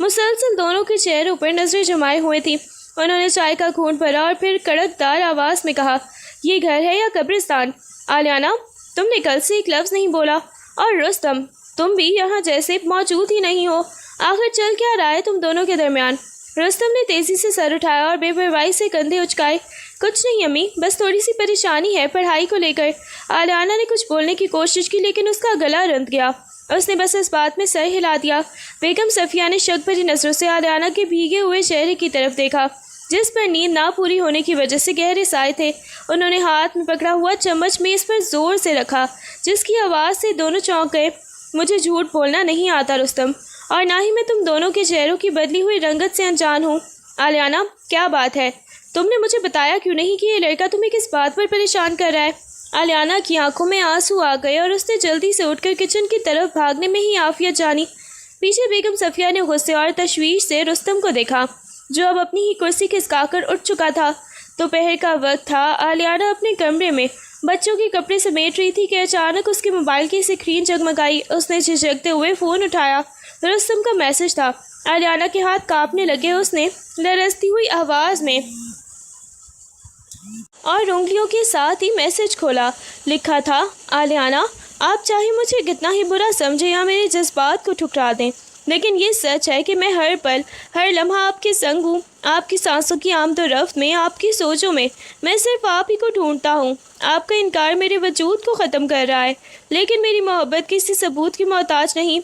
مسلسل دونوں کے چہروں پر نظریں جمائے ہوئے تھیں۔ انہوں نے چائے کا گھونٹ بھرا اور پھر کڑکدار آواز میں کہا، یہ گھر ہے یا قبرستان؟ آلیانہ، تم نے کل سے ایک لفظ نہیں بولا، اور رستم، تم بھی یہاں جیسے موجود ہی نہیں ہو۔ آخر چل کیا رہا ہے تم دونوں کے درمیان؟ رستم نے تیزی سے سر اٹھایا اور بے پرواہی سے کندھے اچکائے۔ کچھ نہیں امی، بس تھوڑی سی پریشانی ہے پڑھائی کو لے کر۔ آلیانہ نے کچھ بولنے کی کوشش کی لیکن اس کا گلا رند گیا۔ اس نے بس اس بات میں سر ہلا دیا۔ بیگم صفیہ نے شک بھری نظروں سے آلیانہ کے بھیگے ہوئے چہرے کی طرف دیکھا، جس پر نیند نہ پوری ہونے کی وجہ سے گہرے سائے تھے۔ انہوں نے ہاتھ میں پکڑا ہوا چمچ میز پر زور سے رکھا، جس کی آواز سے دونوں چونک گئے۔ مجھے جھوٹ بولنا نہیں آتا رستم، اور نہ ہی میں تم دونوں کے چہروں کی بدلی ہوئی رنگت سے انجان ہوں۔ آلیانہ، کیا بات ہے؟ تم نے مجھے بتایا کیوں نہیں کہ یہ لڑکا تمہیں کس بات پر پریشان کر رہا ہے؟ آلیانہ کی آنکھوں میں آنسو آ گئے اور اس نے جلدی سے اٹھ کر کچن کی طرف بھاگنے میں ہی عافیت جانی۔ پیچھے بیگم صفیہ نے غصے اور تشویش سے رستم کو دیکھا، جو اب اپنی ہی کرسی کھسکا کر اٹھ چکا تھا۔ دوپہر کا وقت تھا۔ آلیانہ اپنے کمرے میں بچوں کے کپڑے سمیٹ رہی تھی کہ اچانک اس کے موبائل کی اسکرین جگمگائی۔ اس نے جھجکتے ہوئے فون اٹھایا۔ رستم کا میسج تھا۔ آلیانہ کے ہاتھ کانپنے لگے۔ اس نے لرزتی ہوئی آواز میں اور انگلیوں کے ساتھ ہی میسج کھولا۔ لکھا تھا، آلیانہ، آپ چاہے مجھے کتنا ہی برا سمجھے یا میرے جذبات کو ٹھکرا دیں، لیکن یہ سچ ہے کہ میں ہر پل، ہر لمحہ آپ کے سنگ ہوں۔ آپ کی سانسوں کی آمد و رفت میں، آپ کی سوچوں میں صرف آپ ہی کو ڈھونڈتا ہوں۔ آپ کا انکار میرے وجود کو ختم کر رہا ہے، لیکن میری محبت کسی ثبوت کی محتاج نہیں۔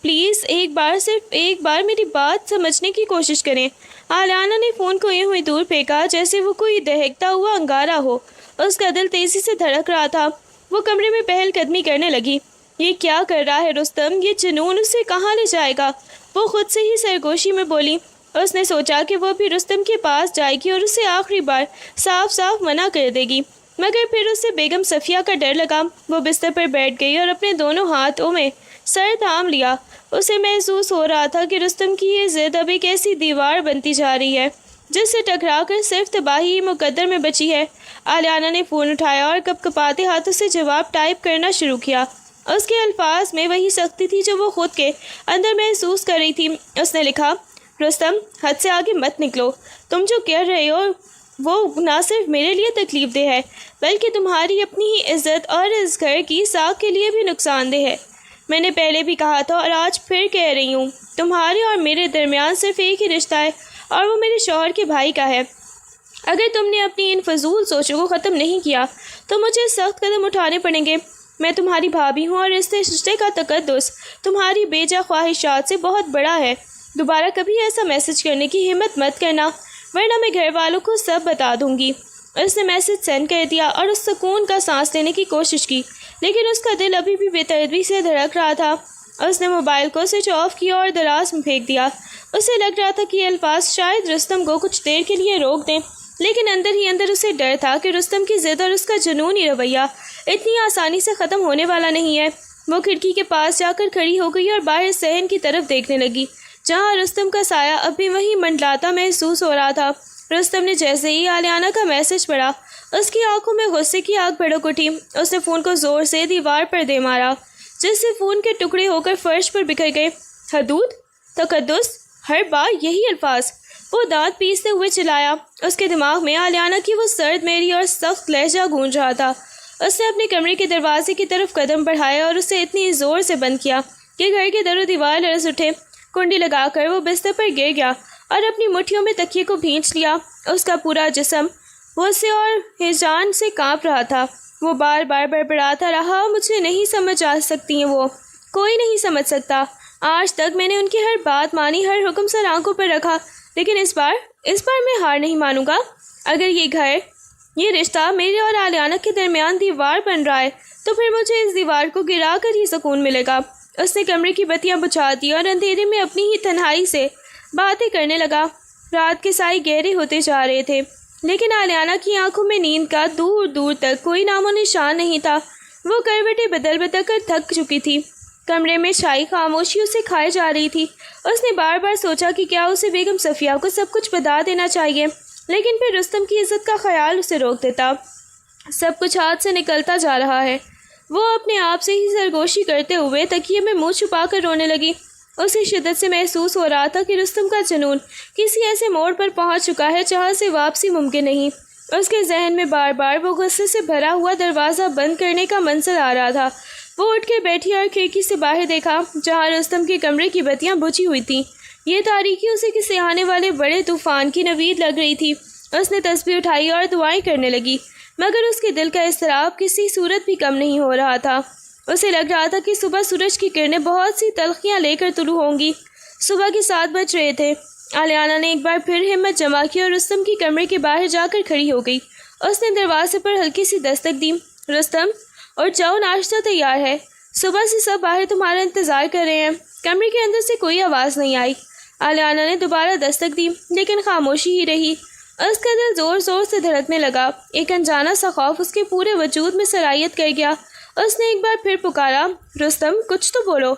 پلیز ایک بار، صرف ایک بار میری بات سمجھنے کی کوشش کریں۔ آلیانہ نے فون کو یوں ہی دور پھینکا جیسے وہ کوئی دہکتا ہوا انگارہ ہو۔ اس کا دل تیزی سے دھڑک رہا تھا۔ وہ کمرے میں پہل قدمی کرنے لگی۔ یہ کیا کر رہا ہے رستم؟ یہ جنون اسے کہاں لے جائے گا؟ وہ خود سے ہی سرگوشی میں بولی۔ اس نے سوچا کہ وہ بھی رستم کے پاس جائے گی اور اسے آخری بار صاف صاف منع کر دے گی، مگر پھر اسے بیگم صفیہ کا ڈر لگا۔ وہ بستر پر بیٹھ گئی اور اپنے دونوں ہاتھوں میں سر تھام لیا۔ اسے محسوس ہو رہا تھا کہ رستم کی یہ ضد اب ایک ایسی دیوار بنتی جا رہی ہے جس سے ٹکرا کر صرف تباہی ہی مقدر میں بچی ہے۔ آلیانہ نے فون اٹھایا اور کپکپاتے ہاتھوں سے جواب ٹائپ کرنا شروع کیا۔ اس کے الفاظ میں وہی سختی تھی جو وہ خود کے اندر محسوس کر رہی تھی۔ اس نے لکھا، رستم، حد سے آگے مت نکلو۔ تم جو کر رہے ہو وہ نہ صرف میرے لیے تکلیف دہ ہے، بلکہ تمہاری اپنی ہی عزت اور اس گھر کی ساکھ کے لیے بھی نقصان دہ ہے۔ میں نے پہلے بھی کہا تھا اور آج پھر کہہ رہی ہوں، تمہارے اور میرے درمیان صرف ایک ہی رشتہ ہے اور وہ میرے شوہر کے بھائی کا ہے۔ اگر تم نے اپنی ان فضول سوچوں کو ختم نہیں کیا تو مجھے سخت قدم اٹھانے پڑیں گے۔ میں تمہاری بھابھی ہوں اور اس رشتے کا تقدس تمہاری بیجا خواہشات سے بہت بڑا ہے۔ دوبارہ کبھی ایسا میسج کرنے کی ہمت مت کرنا، ورنہ میں گھر والوں کو سب بتا دوں گی۔ اس نے میسج سینڈ کر دیا اور اس سکون کا سانس لینے کی کوشش کی، لیکن اس کا دل ابھی بھی بے ترتیبی سے دھڑک رہا تھا۔ اس نے موبائل کو سوئچ آف کیا اور دراز میں پھینک دیا۔ اسے لگ رہا تھا کہ یہ الفاظ شاید رستم کو کچھ دیر کے لیے روک دیں، لیکن اندر ہی اندر اسے ڈر تھا کہ رستم کی ضد اور اس کا جنونی رویہ اتنی آسانی سے ختم ہونے والا نہیں ہے۔ وہ کھڑکی کے پاس جا کر کھڑی ہو گئی اور باہر صحن کی طرف دیکھنے لگی، جہاں رستم کا سایہ اب بھی وہیں منڈلاتا محسوس ہو رہا تھا۔ رستم نے جیسے ہی آلیانہ کا میسج پڑھا، اس کی آنکھوں میں غصے کی آگ بھڑک اٹھی۔ اس نے فون کو زور سے دیوار پر دے مارا، جس سے فون کے ٹکڑے ہو کر فرش پر بکھر گئے۔ حدود، تقدس، ہر بار یہی الفاظ، وہ دانت پیستے ہوئے چلایا۔ اس کے دماغ میں آلیانہ کی وہ سرد میری اور سخت لہجہ گونج رہا تھا۔ اس نے اپنے کمرے کے دروازے کی طرف قدم بڑھایا اور اسے اتنی زور سے بند کیا کہ گھر کے در و دیوار لرز اٹھے۔ کنڈی لگا کر وہ بستر پر گر گیا اور اپنی مٹھیوں میں تکیے کو بھینچ لیا۔ اس کا پورا جسم غصے اور ہیجان سے کانپ رہا تھا۔ وہ بار بار بڑبڑاتا رہا، مجھے نہیں سمجھ آ سکتی ہیں وہ، کوئی نہیں سمجھ سکتا۔ آج تک میں نے ان کی ہر بات مانی، ہر حکم سر آنکھوں پر رکھا، لیکن اس بار میں ہار نہیں مانوں گا۔ اگر یہ گھر، یہ رشتہ میرے اور آلیانہ کے درمیان دیوار بن رہا ہے تو پھر مجھے اس دیوار کو گرا کر ہی سکون ملے گا۔ اس نے کمرے کی بتیاں بجھا دی اور اندھیرے میں اپنی ہی تنہائی سے باتیں کرنے لگا۔ رات کے سائے گہرے ہوتے جا رہے تھے، لیکن آلیانہ کی آنکھوں میں نیند کا دور دور تک کوئی نام و نشان نہیں تھا۔ وہ کروٹیں بدل بدل کر تھک چکی تھی۔ کمرے میں شاہی خاموشی اسے کھائے جا رہی تھی۔ اس نے بار بار سوچا کہ کیا اسے بیگم صفیہ کو سب کچھ بتا دینا چاہیے، لیکن پھر رستم کی عزت کا خیال اسے روک دیتا۔ سب کچھ ہاتھ سے نکلتا جا رہا ہے۔ وہ اپنے آپ سے ہی سرگوشی کرتے ہوئے تکیے میں منہ چھپا کر رونے لگی۔ اسے شدت سے محسوس ہو رہا تھا کہ رستم کا جنون کسی ایسے موڑ پر پہنچ چکا ہے جہاں سے واپسی ممکن نہیں۔ اس کے ذہن میں بار بار وہ غصے سے بھرا ہوا دروازہ بند کرنے کا منظر آ رہا تھا۔ وہ اٹھ کے بیٹھی اور کھڑکی سے باہر دیکھا جہاں رستم کے کمرے کی بتیاں بجھی ہوئی تھیں۔ یہ تاریکی اسے کسی آنے والے بڑے طوفان کی نوید لگ رہی تھی۔ اس نے تسبیح اٹھائی اور دعائیں کرنے لگی، مگر اس کے دل کا اضطراب کسی صورت بھی کم نہیں ہو رہا تھا۔ اسے لگ رہا تھا کہ صبح سورج کی کرنیں بہت سی تلخیاں لے کر طلوع ہوں گی۔ صبح کے 7 بج رہے تھے۔ آلیانہ نے ایک بار پھر ہمت جما کی اور رستم کی کمرے کے باہر جا کر کھڑی ہو گئی۔ اس نے دروازے پر ہلکی سی دستک دی۔ رستم، اور جاؤ، ناشتہ تیار ہے۔ صبح سے سب باہر تمہارا انتظار کر رہے ہیں۔ کمرے کے اندر سے کوئی آواز نہیں آئی۔ آلیانہ نے دوبارہ دستک دی لیکن خاموشی ہی رہی۔ اس کا دل زور زور سے دھڑکنے لگا۔ ایک انجانا سا خوف اس کے پورے وجود میں سرایت کر گیا۔ اس نے ایک بار پھر پکارا، رستم، کچھ تو بولو،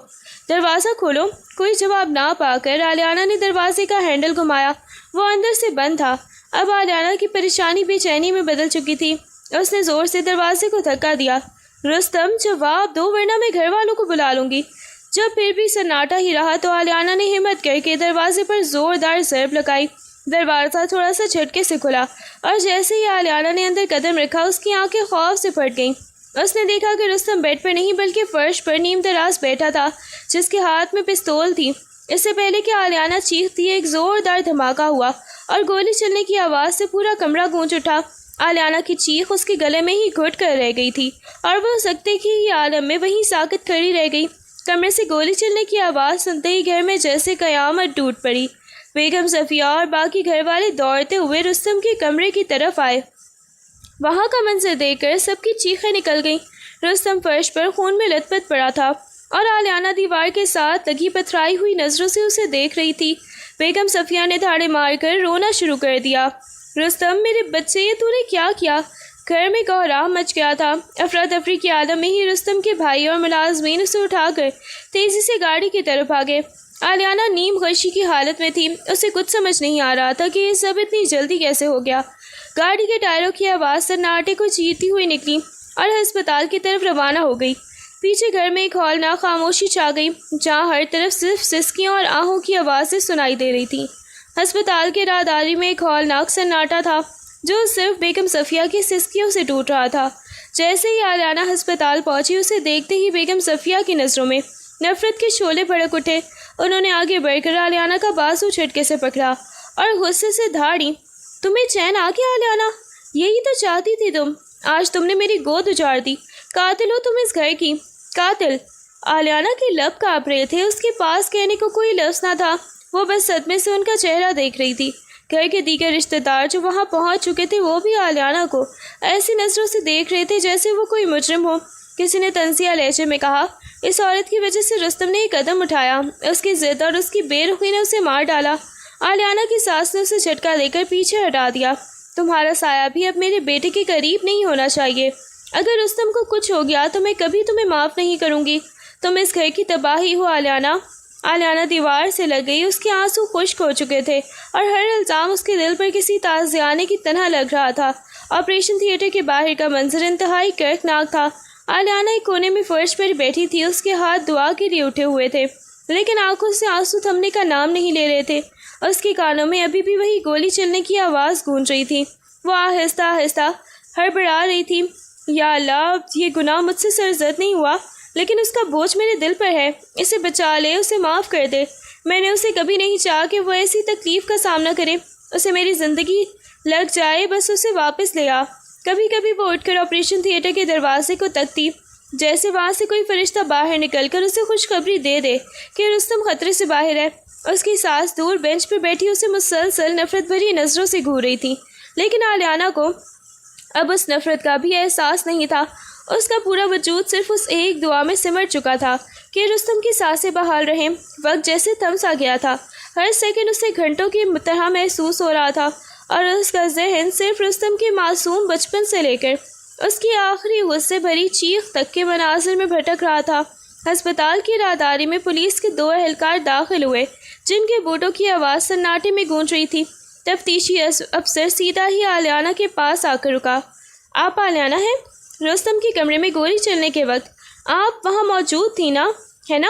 دروازہ کھولو۔ کوئی جواب نہ پا کر آلیانہ نے دروازے کا ہینڈل گھمایا۔ وہ اندر سے بند تھا۔ اب آلیانہ کی پریشانی بے چینی میں بدل چکی تھی۔ اس نے زور سے دروازے کو دھکا دیا۔ رستم، جواب دو ورنہ میں گھر والوں کو بلا لوں گی۔ جب پھر بھی سناٹا ہی رہا تو آلیانہ نے ہمت کر کے دروازے پر زوردار ضرب لگائی۔ دروازہ تھوڑا سا جھٹکے سے کھلا اور جیسے ہی آلیانہ نے اندر قدم رکھا اس کی آنکھیں خوف سے پھٹ گئیں۔ اس نے دیکھا کہ رستم بیڈ پر نہیں بلکہ فرش پر نیم دراز بیٹھا تھا، جس کے ہاتھ میں پستول تھی۔ اس سے پہلے کہ آلیانہ چیختی ایک زوردار دھماکہ ہوا اور گولی چلنے کی آواز سے پورا کمرہ گونج اٹھا۔ آلیانہ کی چیخ اس کے گلے میں ہی گھٹ کر رہ گئی تھی اور وہ سکتے کی ہی عالم میں وہیں ساکت کھڑی رہ گئی۔ کمرے سے گولی چلنے کی آواز سنتے ہی گھر میں جیسے قیامت ٹوٹ پڑی۔ بیگم صفیہ اور باقی گھر والے دوڑتے ہوئے رستم کے کمرے کی طرف آئے۔ وہاں کا منظر دیکھ کر سب کی چیخیں نکل گئیں۔ رستم فرش پر خون میں لت پت پڑا تھا اور آلیانہ دیوار کے ساتھ لگی پتھرائی ہوئی نظروں سے اسے دیکھ رہی تھی۔ بیگم صفیہ نے دھاڑے مار کر رونا شروع کر دیا۔ رستم، میرے بچے، یہ تو نے کیا کیا؟ گھر میں کوہرام مچ گیا تھا۔ افراتفری کے عالم میں ہی رستم کے بھائی اور ملازمین اسے اٹھا کر تیزی سے گاڑی کی طرف بھاگے۔ آلیانہ نیم غشی کی حالت میں تھی۔ اسے کچھ سمجھ نہیں آ رہا تھا کہ یہ سب اتنی جلدی کیسے ہو گیا۔ گاڑی کے ٹائروں کی آواز سناٹے کو چیرتی ہوئی نکلی اور ہسپتال کی طرف روانہ ہو گئی۔ پیچھے گھر میں ایک ہولناک خاموشی چھا گئی جہاں ہر طرف صرف سسکیوں اور آہوں کی آوازیں سنائی دے رہی تھیں۔ ہسپتال کے راہداری میں ایک ہولناک سناٹا تھا جو صرف بیگم صفیہ کی سسکیوں سے ٹوٹ رہا تھا۔ جیسے ہی آلیانہ ہسپتال پہنچی اسے دیکھتے ہی بیگم صفیہ کی نظروں میں نفرت کے شعلے بھڑک اٹھے۔ انہوں نے آگے بڑھ کر آلیانہ کا بازو جھٹکے سے پکڑا اور غصے سے دھاڑی، تمہیں چین آ گیا آلیانہ؟ یہی تو چاہتی تھی تم۔ آج تم نے میری گود اجاڑ دی۔ قاتل ہو تم اس گھر کی، قاتل۔ آلیانہ کے لب کانپ رہے تھے۔ اس کے پاس کہنے کو کوئی لفظ نہ تھا۔ وہ بس صدمے سے ان کا چہرہ دیکھ رہی تھی۔ گھر کے دیگر رشتہ دار جو وہاں پہنچ چکے تھے وہ بھی آلیانہ کو ایسی نظروں سے دیکھ رہے تھے جیسے وہ کوئی مجرم ہو۔ کسی نے تنزیہ لہجے میں کہا، اس عورت کی وجہ سے رستم نے ایک قدم اٹھایا۔ اس کی ضد اور اس کی بے رخی نے اسے مار ڈالا۔ آلیانہ کی ساس نے اسے جھٹکا دے کر پیچھے ہٹا دیا۔ تمہارا سایہ بھی اب میرے بیٹے کے قریب نہیں ہونا چاہیے۔ اگر رستم کو کچھ ہو گیا تو میں کبھی تمہیں معاف نہیں کروں گی۔ تم اس گھر کی تباہی ہو آلیانہ۔ آلیانہ دیوار سے لگ گئی۔ اس کے آنسو خشک ہو چکے تھے اور ہر الزام اس کے دل پر کسی تازیانے کی طرح لگ رہا تھا۔ آپریشن تھیٹر کے باہر کا منظر انتہائی کرکناک تھا۔ آلیانہ ایک کونے میں فرش پر بیٹھی تھی۔ اس کے ہاتھ دعا کے لیے اٹھے ہوئے تھے لیکن آنکھوں سے آنسو تھمنے کا نام نہیں لے رہے تھے۔ اس کے کانوں میں ابھی بھی وہی گولی چلنے کی آواز گونج رہی تھی۔ وہ آہستہ آہستہ ہڑبڑا رہی تھی، یا اللہ، یہ گناہ مجھ سے سرزد نہیں ہوا لیکن اس کا بوجھ میرے دل پر ہے۔ اسے بچا لے، اسے معاف کر دے۔ میں نے اسے کبھی نہیں چاہا کہ وہ ایسی تکلیف کا سامنا کرے۔ اسے میری زندگی لگ جائے، بس اسے واپس لے آ۔ کبھی کبھی وہ اٹھ کر آپریشن تھیٹر کے دروازے کو تکتی جیسے وہاں سے کوئی فرشتہ باہر نکل کر اسے خوشخبری دے دے کہ رستم خطرے سے باہر ہے۔ اس کی ساس دور بینچ پر بیٹھی اسے مسلسل نفرت بھری نظروں سے گھور رہی تھی لیکن آلیانہ کو اب اس نفرت کا بھی احساس نہیں تھا۔ اس کا پورا وجود صرف اس ایک دعا میں سمٹ چکا تھا کہ رستم کی سانسیں بحال رہیں۔ وقت جیسے تھم سا گیا تھا۔ ہر سیکنڈ اسے گھنٹوں کی طرح محسوس ہو رہا تھا اور اس کا ذہن صرف رستم کے معصوم بچپن سے لے کر اس کی آخری غصے بھری چیخ تک کے مناظر میں بھٹک رہا تھا۔ ہسپتال کی راہداری میں پولیس کے 2 اہلکار داخل ہوئے جن کے بوٹوں کی آواز سناٹے میں گونج رہی تھی۔ تفتیشی افسر سیدھا ہی آلیانہ کے پاس آ کر رکا۔ آپ آلیانہ ہیں؟ رستم کے کمرے میں گولی چلنے کے وقت آپ وہاں موجود تھی نا، ہے نا؟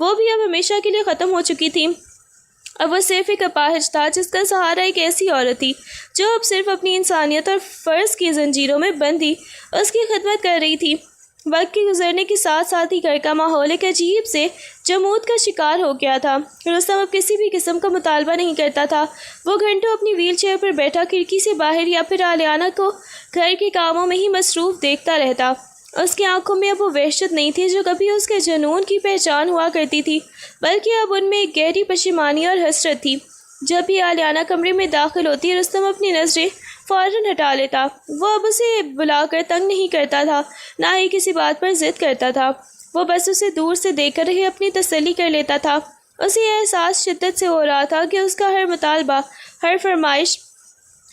وہ بھی اب ہمیشہ کے لیے ختم ہو چکی تھی۔ اب وہ صرف ایک اپاہج تھا جس کا سہارا ایک ایسی عورت تھی جو اب صرف اپنی انسانیت اور فرض کی زنجیروں میں بندھی اس کی خدمت کر رہی تھی۔ وقت کے گزرنے کے ساتھ ساتھ ہی گھر کا ماحول ایک عجیب سے جمود کا شکار ہو گیا تھا۔ رستم اب کسی بھی قسم کا مطالبہ نہیں کرتا تھا۔ وہ گھنٹوں اپنی ویل چیئر پر بیٹھا کھڑکی سے باہر یا پھر آلیانہ کو گھر کے کاموں میں ہی مصروف دیکھتا رہتا۔ اس کی آنکھوں میں اب وہ وحشت نہیں تھی جو کبھی اس کے جنون کی پہچان ہوا کرتی تھی، بلکہ اب ان میں ایک گہری پشیمانی اور حسرت تھی۔ جب بھی آلیانہ کمرے میں داخل ہوتی رستم اپنی نظریں فوراً ہٹا لیتا۔ وہ اب اسے بلا کر تنگ نہیں کرتا تھا، نہ ہی کسی بات پر ضد کرتا تھا۔ وہ بس اسے دور سے دیکھ کر ہی اپنی تسلی کر لیتا تھا۔ اسے یہ احساس شدت سے ہو رہا تھا کہ اس کا ہر مطالبہ، ہر فرمائش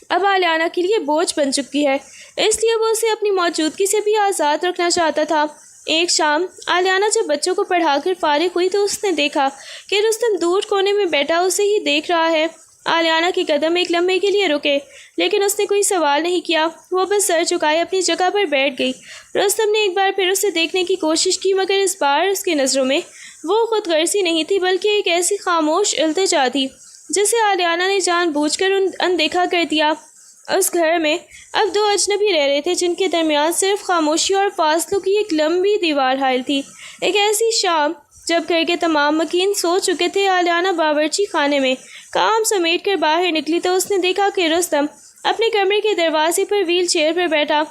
اب آلیانہ کے لیے بوجھ بن چکی ہے، اس لیے وہ اسے اپنی موجودگی سے بھی آزاد رکھنا چاہتا تھا۔ ایک شام آلیانہ جب بچوں کو پڑھا کر فارغ ہوئی تو اس نے دیکھا کہ رستم دور کونے میں بیٹھا اسے ہی دیکھ رہا ہے۔ آلیانہ کے قدم ایک لمحے کے لیے رکے، لیکن اس نے کوئی سوال نہیں کیا۔ وہ بس سر جھکائے اپنی جگہ پر بیٹھ گئی۔ رستم نے ایک بار پھر اسے دیکھنے کی کوشش کی، مگر اس بار اس کی نظروں میں وہ خود غرضی نہیں تھی، بلکہ ایک ایسی خاموش التجا تھی جسے آلیانہ نے جان بوجھ کر اندیکھا کر دیا۔ اس گھر میں اب دو اجنبی رہ رہے تھے جن کے درمیان صرف خاموشی اور فاصلوں کی ایک لمبی دیوار حائل تھی۔ ایک ایسی شام جب گھر کے تمام مکین سو چکے تھے، آلیانہ باورچی خانے میں کام سمیٹ کر باہر نکلی تو اس نے دیکھا کہ رستم اپنے کمرے کے دروازے پر ویل چیئر پر بیٹھا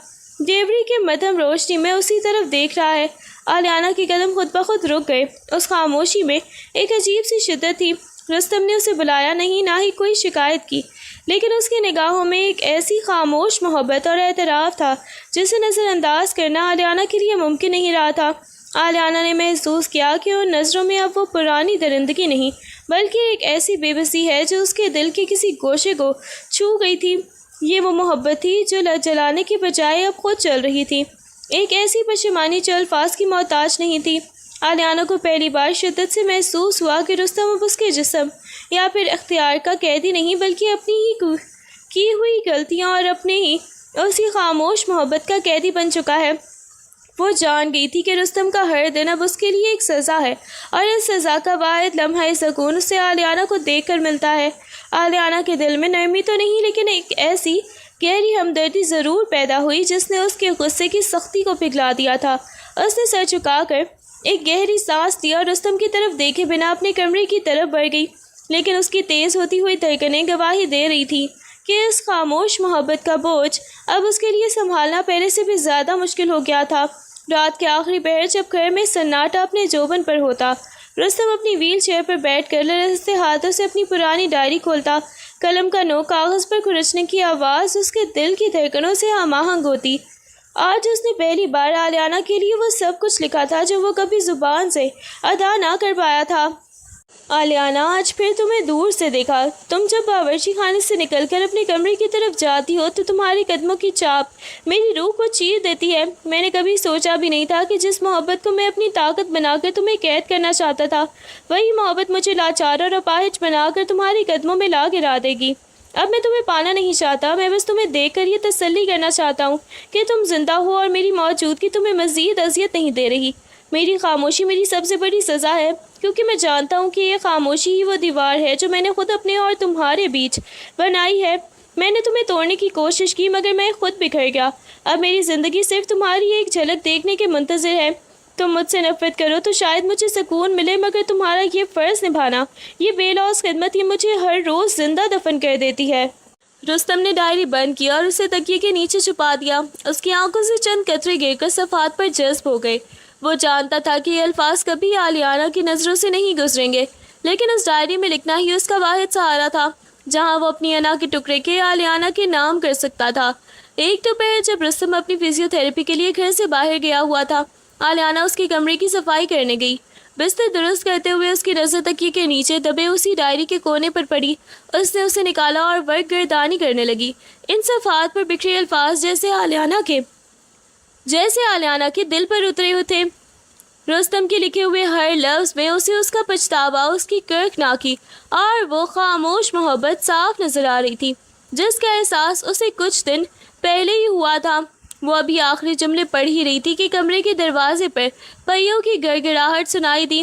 دیوری کے مدھم روشنی میں اسی طرف دیکھ رہا ہے۔ آلیانہ کے قدم خود بخود رک گئے۔ اس خاموشی میں ایک عجیب سی شدت تھی۔ رستم نے اسے بلایا نہیں، نہ ہی کوئی شکایت کی، لیکن اس کی نگاہوں میں ایک ایسی خاموش محبت اور اعتراف تھا جسے نظر انداز کرنا آلیانہ کے لیے ممکن نہیں رہا تھا۔ آلیانہ نے محسوس کیا کہ ان نظروں میں اب وہ پرانی درندگی نہیں، بلکہ ایک ایسی بے بسی ہے جو اس کے دل کے کسی گوشے کو چھو گئی تھی۔ یہ وہ محبت تھی جو جلانے کے بجائے اب خود چل رہی تھی، ایک ایسی پشیمانی جو الفاظ کی محتاج نہیں تھی۔ آلیانہ کو پہلی بار شدت سے محسوس ہوا کہ رستم اب اس کے جسم یا پھر اختیار کا قیدی نہیں، بلکہ اپنی ہی کی ہوئی غلطیاں اور اپنے ہی اسی خاموش محبت کا قیدی بن چکا ہے۔ وہ جان گئی تھی کہ رستم کا ہر دن اب اس کے لیے ایک سزا ہے، اور اس سزا کا واحد لمحہ سکون اسے آلیانہ کو دیکھ کر ملتا ہے۔ آلیانہ کے دل میں نرمی تو نہیں، لیکن ایک ایسی گہری ہمدردی ضرور پیدا ہوئی جس نے اس کے غصے کی سختی کو پگھلا دیا تھا۔ اس نے سر جھکا کر ایک گہری سانس لیا اور رستم کی طرف دیکھے بنا اپنے کمرے کی طرف بڑھ گئی، لیکن اس کی تیز ہوتی ہوئی دھڑکنیں گواہی دے رہی تھی کہ اس خاموش محبت کا بوجھ اب اس کے لیے سنبھالنا پہلے سے بھی زیادہ مشکل ہو گیا تھا۔ رات کے آخری پہر جب گھر میں سناٹا اپنے جوبن پر ہوتا، رستم اپنی ویل چیئر پر بیٹھ کر لرزتے ہاتھوں سے اپنی پرانی ڈائری کھولتا۔ قلم کا نوک کاغذ پر کھرچنے کی آواز اس کے دل کی دھڑکنوں سے ہم آہنگ ہوتی۔ آج اس نے پہلی بار آلیانہ کے لیے وہ سب کچھ لکھا تھا جو وہ کبھی زبان سے ادا نہ کر پایا تھا۔ آلیانہ، آج پھر تمہیں دور سے دیکھا۔ تم جب باورچی خانے سے نکل کر اپنے کمرے کی طرف جاتی ہو تو تمہاری قدموں کی چاپ میری روح کو چیر دیتی ہے۔ میں نے کبھی سوچا بھی نہیں تھا کہ جس محبت کو میں اپنی طاقت بنا کر تمہیں قید کرنا چاہتا تھا، وہی محبت مجھے لاچار اور اپاہج بنا کر تمہاری قدموں میں لا گرا دے گی۔ اب میں تمہیں پانا نہیں چاہتا، میں بس تمہیں دیکھ کر یہ تسلی کرنا چاہتا ہوں کہ تم زندہ ہو اور میری موجودگی تمہیں مزید اذیت نہیں دے رہی۔ میری خاموشی میری سب سے بڑی سزا ہے، کیونکہ میں جانتا ہوں کہ یہ خاموشی ہی وہ دیوار ہے جو میں نے خود اپنے اور تمہارے بیچ بنائی ہے۔ میں نے تمہیں توڑنے کی کوشش کی، مگر میں خود بکھر گیا۔ اب میری زندگی صرف تمہاری ایک جھلک دیکھنے کے منتظر ہے۔ تم مجھ سے نفرت کرو تو شاید مجھے سکون ملے، مگر تمہارا یہ فرض نبھانا، یہ بے لوث خدمت، یہ مجھے ہر روز زندہ دفن کر دیتی ہے۔ رستم نے ڈائری بند کیا اور اسے تکیے کے نیچے چھپا دیا۔ اس کی آنکھوں سے چند قطرے گر کر صفحات پر جذب ہو گئے۔ وہ جانتا تھا کہ یہ الفاظ کبھی آلیانہ کی نظروں سے نہیں گزریں گے، لیکن اس ڈائری میں لکھنا ہی اس کا واحد سہارا تھا جہاں وہ اپنی انا کے ٹکڑے کے آلیانہ کے نام کر سکتا تھا۔ ایک دوپہر جب رستم اپنی فزیو تھراپی کے لیے گھر سے باہر گیا ہوا تھا، آلیانہ اس کے کمرے کی صفائی کرنے گئی۔ بستر درست کرتے ہوئے اس کی نظر تکیے کے نیچے دبے اسی ڈائری کے کونے پر پڑی۔ اس نے اسے نکالا اور ورق گردانی کرنے لگی۔ ان صفحات پر بکھرے الفاظ جیسے آلیانہ کے دل پر اترے ہوئے تھے۔ رستم کے لکھے ہوئے ہر لفظ میں اسے اس کا پچھتاوا، اس کی کرخناکی اور وہ خاموش محبت صاف نظر آ رہی تھی جس کا احساس اسے کچھ دن پہلے ہی ہوا تھا۔ وہ ابھی آخری جملے پڑھ ہی رہی تھی کہ کمرے کے دروازے پر پہیوں کی گڑگڑاہٹ سنائی دی۔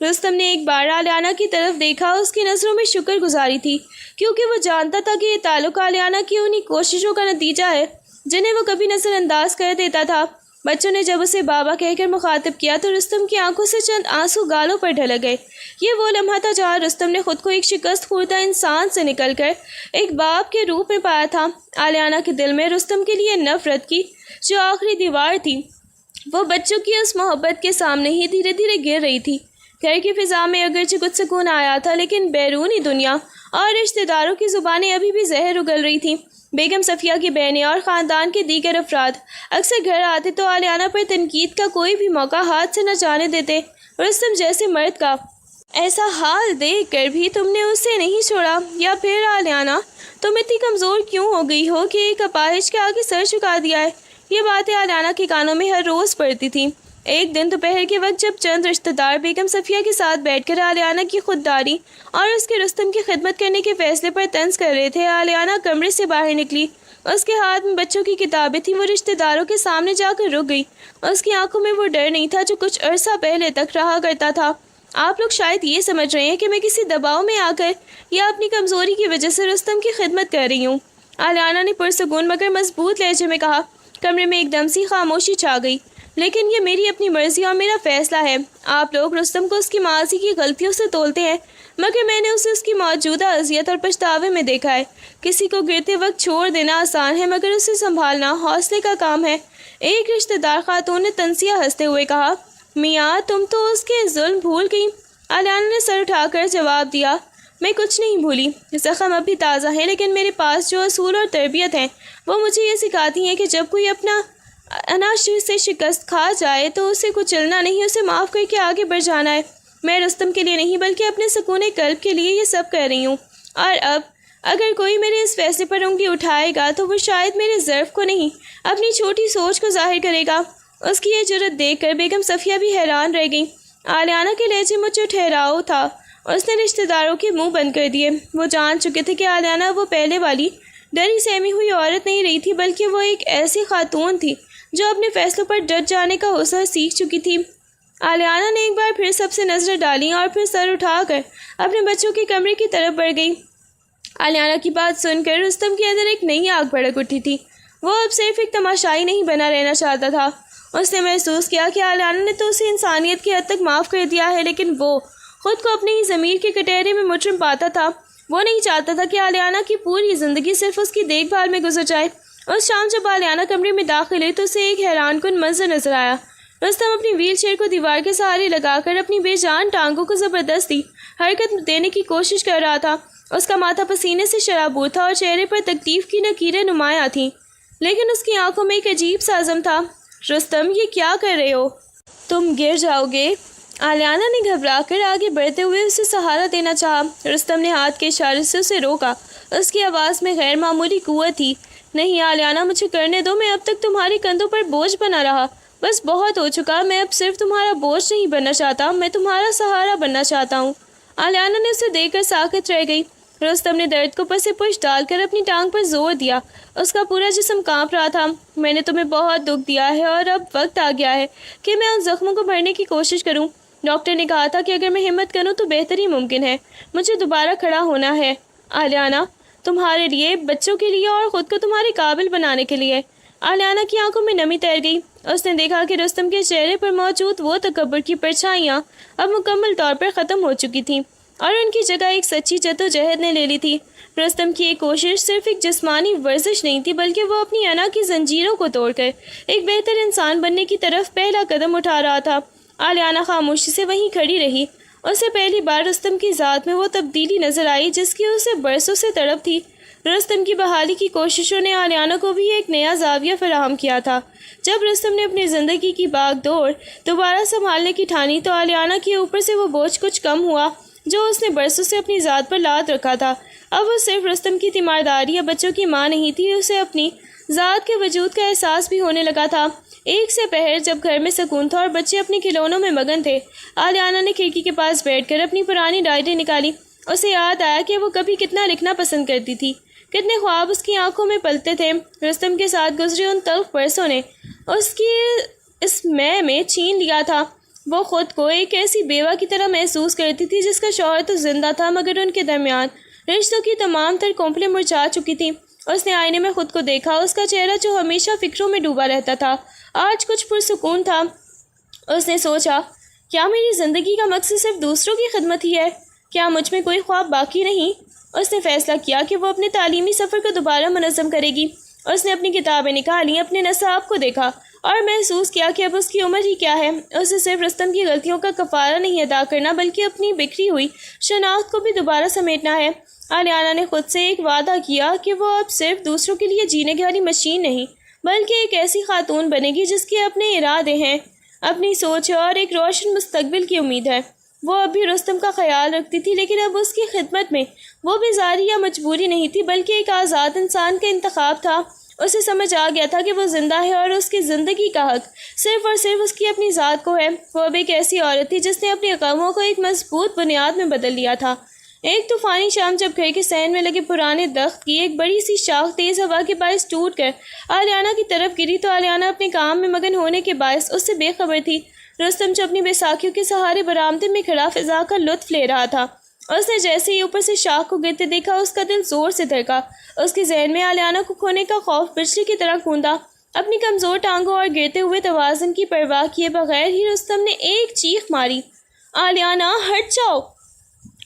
رستم نے ایک بار آلیانہ کی طرف دیکھا، اس کی نظروں میں شکر گزاری تھی، کیونکہ وہ جانتا تھا کہ یہ تعلق آلیانہ کی انہی کوششوں کا نتیجہ ہے جنہیں وہ کبھی نظر انداز کر دیتا تھا۔ بچوں نے جب اسے بابا کہہ کر مخاطب کیا تو رستم کی آنکھوں سے چند آنسو گالوں پر ڈھلک گئے۔ یہ وہ لمحہ تھا جہاں رستم نے خود کو ایک شکست خوردہ انسان سے نکل کر ایک باپ کے روپ میں پایا تھا۔ آلیانہ کے دل میں رستم کے لیے نفرت کی جو آخری دیوار تھی، وہ بچوں کی اس محبت کے سامنے ہی دھیرے دھیرے گر رہی تھی۔ گھر کی فضا میں اگرچہ کچھ سکون آیا تھا، لیکن بیرونی دنیا اور رشتہ داروں کی زبانیں ابھی بھی زہر اگل رہی تھیں۔ بیگم صفیہ کی بہنیں اور خاندان کے دیگر افراد اکثر گھر آتے تو آلیانہ پر تنقید کا کوئی بھی موقع ہاتھ سے نہ جانے دیتے۔ رستم جیسے مرد کا ایسا حال دیکھ کر بھی تم نے اسے نہیں چھوڑا، یا پھر آلیانہ تم اتنی کمزور کیوں ہو گئی ہو کہ ایک اپاہج کے آگے سر جھکا دیا ہے؟ یہ باتیں آلیانہ کے کانوں میں ہر روز پڑتی تھیں۔ ایک دن دوپہر کے وقت جب چند رشتہ دار بیگم صفیہ کے ساتھ بیٹھ کر آلیانہ کی خودداری اور اس کے رستم کی خدمت کرنے کے فیصلے پر طنز کر رہے تھے، آلیانہ کمرے سے باہر نکلی۔ اس کے ہاتھ میں بچوں کی کتابیں تھیں۔ وہ رشتہ داروں کے سامنے جا کر رک گئی۔ اس کی آنکھوں میں وہ ڈر نہیں تھا جو کچھ عرصہ پہلے تک رہا کرتا تھا۔ آپ لوگ شاید یہ سمجھ رہے ہیں کہ میں کسی دباؤ میں آ کر یا اپنی کمزوری کی وجہ سے رستم کی خدمت کر رہی ہوں، آلیانہ نے پرسکون مگر مضبوط لہجے میں کہا۔ کمرے میں ایک دم سی خاموشی چھا گئی۔ لیکن یہ میری اپنی مرضی اور میرا فیصلہ ہے۔ آپ لوگ رستم کو اس کی ماضی کی غلطیوں سے تولتے ہیں، مگر میں نے اسے اس کی موجودہ اذیت اور پچھتاوے میں دیکھا ہے۔ کسی کو گرتے وقت چھوڑ دینا آسان ہے، مگر اسے سنبھالنا حوصلے کا کام ہے۔ ایک رشتہ دار خاتون نے تنزیہ ہنستے ہوئے کہا، میاں تم تو اس کے ظلم بھول گئیں۔ آلیانہ نے سر اٹھا کر جواب دیا، میں کچھ نہیں بھولی۔ زخم اب بھی تازہ ہے، لیکن میرے پاس جو اصول اور تربیت ہیں وہ مجھے یہ سکھاتی ہیں کہ جب کوئی اپنا اناشر سے شکست کھا جائے تو اسے کچلنا نہیں، اسے معاف کر کے آگے بڑھ جانا ہے۔ میں رستم کے لیے نہیں بلکہ اپنے سکون قلب کے لیے یہ سب کر رہی ہوں، اور اب اگر کوئی میرے اس فیصلے پر انگلی اٹھائے گا تو وہ شاید میرے ضعف کو نہیں، اپنی چھوٹی سوچ کو ظاہر کرے گا۔ اس کی یہ جرأت دیکھ کر بیگم صفیہ بھی حیران رہ گئی۔ آلیانہ کے لہجے میں جو ٹھہراؤ تھا اس نے رشتہ داروں کے منہ بند کر دیے۔ وہ جان چکے تھے کہ آلیانہ وہ پہلے والی ڈری سہمی ہوئی عورت نہیں رہی تھی، بلکہ وہ ایک ایسی خاتون تھی جو اپنے فیصلوں پر ڈٹ جانے کا حوصلہ سیکھ چکی تھی۔ آلیانہ نے ایک بار پھر سب سے نظریں ڈالیں اور پھر سر اٹھا کر اپنے بچوں کے کمرے کی طرف بڑھ گئی۔ آلیانہ کی بات سن کر رستم کے اندر ایک نئی آگ بھڑک اٹھی تھی۔ وہ اب صرف ایک تماشائی نہیں بنا رہنا چاہتا تھا۔ اس نے محسوس کیا کہ آلیانہ نے تو اسے انسانیت کی حد تک معاف کر دیا ہے، لیکن وہ خود کو اپنے ہی ضمیر کے کٹہرے میں مجرم پاتا تھا۔ وہ نہیں چاہتا تھا کہ آلیانہ کی پوری زندگی صرف اس کی دیکھ بھال میں گزر جائے۔ اس شام جب آلیانہ کمرے میں داخل ہوئی تو اسے ایک حیران کن منظر نظر آیا۔ رستم اپنی ویل چیئر کو دیوار کے سہارے لگا کر اپنی بے جان ٹانگوں کو زبردستی حرکت دینے کی کوشش کر رہا تھا۔ اس کا ماتھا پسینے سے شرابور تھا اور چہرے پر تکلیف کی نکیریں نمایاں تھیں، لیکن اس کی آنکھوں میں ایک عجیب سا عزم تھا۔ رستم یہ کیا کر رہے ہو؟ تم گر جاؤ گے۔ آلیانہ نے گھبرا کر آگے بڑھتے ہوئے اسے سہارا دینا چاہا۔ رستم نے ہاتھ کے اشارے سے اسے روکا۔ اس کی آواز میں غیر معمولی قوت تھی۔ نہیں آلیانہ، مجھے کرنے دو، میں اب تک تمہارے کندھوں پر بوجھ بنا رہا، بس بہت ہو چکا۔ میں اب صرف تمہارا بوجھ نہیں بننا چاہتا، میں تمہارا سہارا بننا چاہتا ہوں۔ آلیانہ نے اسے دیکھ کر ساکت رہ گئی۔ رستم نے درد کو پس پش ڈال کر اپنی ٹانگ پر زور دیا۔ اس کا پورا جسم کانپ رہا تھا۔ میں نے تمہیں بہت دکھ دیا ہے اور اب وقت آ گیا ہے کہ میں ان زخموں کو بھرنے کی کوشش کروں۔ ڈاکٹر نے کہا تھا کہ اگر میں ہمت کروں تو بہتر ہی ممکن ہے۔ مجھے دوبارہ کھڑا ہونا ہے آلیانہ، تمہارے لیے، بچوں کے لیے اور خود کو تمہارے قابل بنانے کے لیے۔ آلیانہ کی آنکھوں میں نمی تیر گئی۔ اس نے دیکھا کہ رستم کے چہرے پر موجود وہ تکبر کی پرچھائیاں اب مکمل طور پر ختم ہو چکی تھیں اور ان کی جگہ ایک سچی جدوجہد نے لے لی تھی۔ رستم کی ایک کوشش صرف ایک جسمانی ورزش نہیں تھی، بلکہ وہ اپنی انا کی زنجیروں کو توڑ کر ایک بہتر انسان بننے کی طرف پہلا قدم اٹھا رہا تھا۔ آلیانہ خاموشی سے وہیں کھڑی رہی۔ اسے پہلی بار رستم کی ذات میں وہ تبدیلی نظر آئی جس کی اسے برسوں سے تڑپ تھی۔ رستم کی بحالی کی کوششوں نے آلیانہ کو بھی ایک نیا زاویہ فراہم کیا تھا۔ جب رستم نے اپنی زندگی کی باغ دوڑ دوبارہ سنبھالنے کی ٹھانی تو آلیانہ کے اوپر سے وہ بوجھ کچھ کم ہوا جو اس نے برسوں سے اپنی ذات پر لاد رکھا تھا۔ اب وہ صرف رستم کی تیمارداری یا بچوں کی ماں نہیں تھی، اسے اپنی ذات کے وجود کا احساس بھی ہونے لگا تھا۔ ایک سے پہر جب گھر میں سکون تھا اور بچے اپنے کھلونوں میں مگن تھے، آلیانہ نے کھڑکی کے پاس بیٹھ کر اپنی پرانی ڈائری نکالی۔ اسے یاد آیا کہ وہ کبھی کتنا لکھنا پسند کرتی تھی، کتنے خواب اس کی آنکھوں میں پلتے تھے۔ رستم کے ساتھ گزرے ان تلخ برسوں نے اس کی اس مے میں چھین لیا تھا۔ وہ خود کو ایک ایسی بیوہ کی طرح محسوس کرتی تھی جس کا شوہر تو زندہ تھا مگر ان کے درمیان رشتوں کی تمام تر کونپلیں مرجھا چکی تھیں۔ اس نے آئینے میں خود کو دیکھا، اس کا چہرہ جو ہمیشہ فکروں میں ڈوبا رہتا تھا آج کچھ پرسکون تھا۔ اس نے سوچا، کیا میری زندگی کا مقصد صرف دوسروں کی خدمت ہی ہے؟ کیا مجھ میں کوئی خواب باقی نہیں؟ اس نے فیصلہ کیا کہ وہ اپنے تعلیمی سفر کو دوبارہ منظم کرے گی۔ اس نے اپنی کتابیں نکالی، اپنے نصاب کو دیکھا اور محسوس کیا کہ اب اس کی عمر ہی کیا ہے۔ اسے صرف رستم کی غلطیوں کا کفارہ نہیں ادا کرنا بلکہ اپنی بکھری ہوئی شناخت کو بھی دوبارہ سمیٹنا ہے۔ آلیانا نے خود سے ایک وعدہ کیا کہ وہ اب صرف دوسروں کے لیے جینے والی مشین نہیں بلکہ ایک ایسی خاتون بنے گی جس کے اپنے ارادے ہیں، اپنی سوچ ہے اور ایک روشن مستقبل کی امید ہے۔ وہ اب بھی رستم کا خیال رکھتی تھی لیکن اب اس کی خدمت میں وہ بیزاری یا مجبوری نہیں تھی بلکہ ایک آزاد انسان کا انتخاب تھا۔ اسے سمجھ آ گیا تھا کہ وہ زندہ ہے اور اس کی زندگی کا حق صرف اور صرف اس کی اپنی ذات کو ہے۔ وہ اب ایک ایسی عورت تھی جس نے اپنے قدموں کو ایک مضبوط بنیاد میں بدل لیا تھا۔ ایک طوفانی شام جب گھر کے صحن میں لگے پرانے درخت کی ایک بڑی سی شاخ تیز ہوا کے باعث ٹوٹ کر آلیانا کی طرف گری تو آلیانا اپنے کام میں مگن ہونے کے باعث اس سے بے خبر تھی۔ رستم جو اپنی بیساکھیوں کے سہارے برآمدے میں کھڑا فضا کا لطف لے رہا تھا، اس نے جیسے ہی اوپر سے شاخ کو گرتے دیکھا اس کا دل زور سے دھڑکا۔ اس کے ذہن میں آلیانا کو کھونے کا خوف بجلی کی طرح کوندا۔ اپنی کمزور ٹانگوں اور گرتے ہوئے توازن کی پرواہ کیے بغیر ہی رستم نے ایک چیخ ماری، آلیانا ہٹ جاؤ،